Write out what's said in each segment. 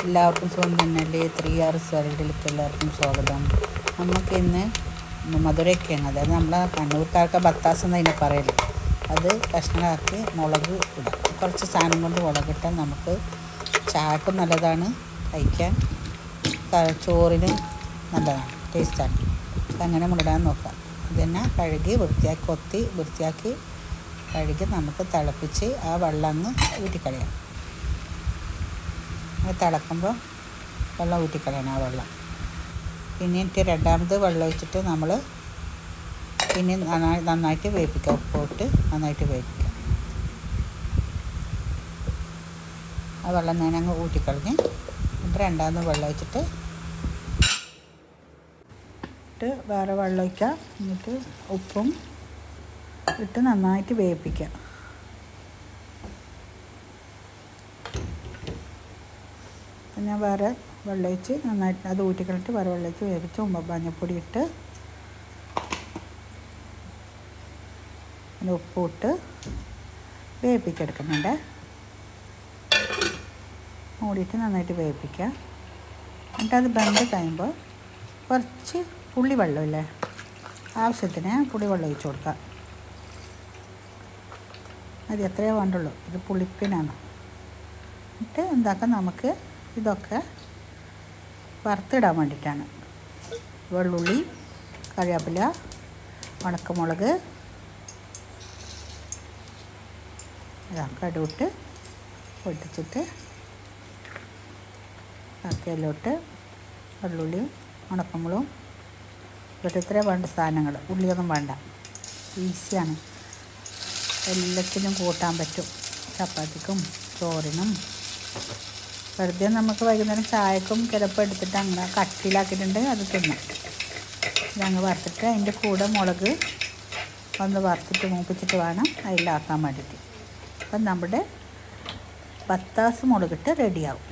എല്ലാവർക്കും സുഖം തന്നെയല്ലേ? 3R വേൾഡിലേക്ക് എല്ലാവർക്കും സ്വാഗതം. നമുക്കിന്ന് മധുരക്കിഴങ്ങ്, അതായത് നമ്മളെ കണ്ണൂർക്കാർക്ക് ബത്താസ് എന്നതിനെ പറയല്, അത് കഷ്ണമാക്കി മുളക് ഇടുക. കുറച്ച് സാധനം കൊണ്ട് മുളകിട്ടാൽ നമുക്ക് ചായക്കും നല്ലതാണ്, കഴിക്കാൻ ചോറിനും നല്ലതാണ്, ടേസ്റ്റാണ്. അങ്ങനെ മുളിടാൻ നോക്കാം. ഇതന്നെ കഴുകി വൃത്തിയാക്കി കഴുകി നമുക്ക് തിളപ്പിച്ച് ആ വെള്ളം അങ്ങ് ഊറ്റിക്കളയാം. തിളക്കുമ്പോൾ വെള്ളം ഊറ്റിക്കളയണം ആ വെള്ളം. പിന്നീട്ട് രണ്ടാമത് വെള്ളം ഒഴിച്ചിട്ട് നമ്മൾ പിന്നെ നന്നായിട്ട് വേവിക്കുക. ഉപ്പിട്ട് നന്നായിട്ട് വേവിക്കുക. ആ വെള്ളം ഞാൻ അങ്ങ് ഊറ്റിക്കളഞ്ഞ് എന്നിട്ട് രണ്ടാമത് വെള്ളം ഒഴിച്ചിട്ട് വേറെ വെള്ളം ഒഴിക്കുക. എന്നിട്ട് ഉപ്പും ഇട്ട് നന്നായിട്ട് വേവിപ്പിക്കുക. ഞാൻ വേറെ വെള്ളം ഒഴിച്ച് നന്നായിട്ട് അത് ഊറ്റിക്കളഞ്ഞിട്ട് വേറെ വെള്ളം ഒഴിച്ച് വേവിച്ച് മഞ്ഞൾപ്പൊടി ഇട്ട് പിന്നെ ഉപ്പ് ഇട്ട് വേവിപ്പിച്ചെടുക്കുന്നുണ്ട്. മൂടിയിട്ട് നന്നായിട്ട് വേവിപ്പിക്കുക. എന്നിട്ട് അത് വെന്ത് കഴിയുമ്പോൾ കുറച്ച് പുളിവെള്ളമില്ലേ, ആവശ്യത്തിന് പുളിവെള്ളം ഒഴിച്ച് കൊടുക്കുക. അത് എത്രയേ വേണ്ടുള്ളൂ, ഇത് പുളിപ്പിനാണ്. എന്നിട്ട് എന്താക്കാം, നമുക്ക് ഇതൊക്കെ വറുത്തിടാൻ വേണ്ടിയിട്ടാണ്. വെള്ളുള്ളി, കറിവേപ്പില, ഉണക്കമുളക്, കടുവിട്ട് പൊട്ടിച്ചിട്ട് ബാക്കിയെല്ലോട്ട് വെള്ളുള്ളിയും ഉണക്കമുളകും ഇട്ട് ഇത്രേ വേണ്ട സാധനങ്ങൾ. ഉള്ളിയൊന്നും വേണ്ട, ഈസിയാണ്. എല്ലാത്തിനും കൂട്ടാൻ പറ്റും, ചപ്പാത്തിക്കും ചോറിനും. വെറുതെ നമുക്ക് വൈകുന്നേരം ചായക്കും ചിലപ്പോൾ എടുത്തിട്ട് അങ്ങനെ കട്ടിയിലാക്കിയിട്ടുണ്ട് അത് തിന്നാം. ഇതങ്ങ് വറുത്തിട്ട് അതിൻ്റെ കൂടെ മുളക് ഒന്ന് വറുത്തിട്ട് മൂപ്പിച്ചിട്ട് വേണം അതിലാക്കാൻ വേണ്ടിയിട്ട്. അപ്പം നമ്മുടെ ബത്താസ് മുളകിട്ട് റെഡിയാവും.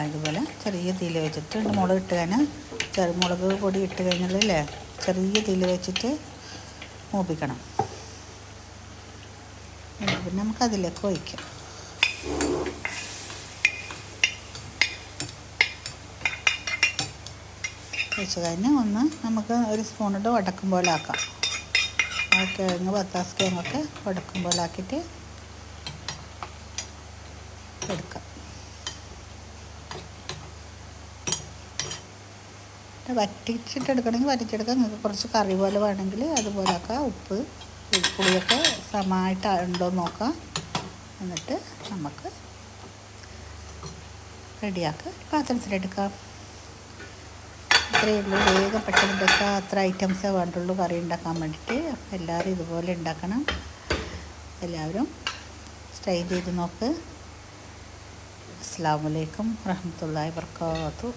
ഇതുപോലെ ചെറിയ തീയിൽ വെച്ചിട്ട് മുളക് ഇട്ട് കഴിഞ്ഞാൽ ചെറുമുളക് പൊടി ഇട്ട് കഴിഞ്ഞാലല്ലേ ചെറിയ തീയിൽ വെച്ചിട്ട് മൂപ്പിക്കണം. പിന്നെ നമുക്കതിലേക്ക് ഒഴിക്കാം. ഒഴിച്ച് കഴിഞ്ഞ് ഒന്ന് നമുക്ക് ഒരു സ്പൂണിട്ട് വടക്കും പോലെ ആക്കാം. ആ കിഴങ്ങ് ബത്താസ് കിഴങ്ങൊക്കെ വടക്കും പോലെ ആക്കിയിട്ട് എടുക്കാം. വറ്റിച്ചിട്ട് എടുക്കണമെങ്കിൽ വറ്റിച്ചെടുക്കാം. നിങ്ങൾക്ക് കുറച്ച് കറി പോലെ വേണമെങ്കിൽ അതുപോലെ ആക്കാം. ഉപ്പ് പുളിയൊക്കെ സമമായിട്ട് ഉണ്ടോ നോക്കാം. എന്നിട്ട് നമുക്ക് റെഡിയാക്കാം, പാത്രത്തിലെടുക്കാം. ഇത്രയേ ഉള്ളൂ, വേഗം പെട്ടെന്ന് എടുക്കുക. അത്ര ഐറ്റംസേ വേണ്ടുള്ളൂ കറി ഉണ്ടാക്കാൻ വേണ്ടിയിട്ട്. അപ്പം എല്ലാവരും ഇതുപോലെ ഉണ്ടാക്കണം. എല്ലാവരും ട്രൈ ചെയ്ത് നോക്ക്. അസ്സലാമു അലൈക്കും വറഹ്മത്തുള്ളാഹി വബറകാതുഹു.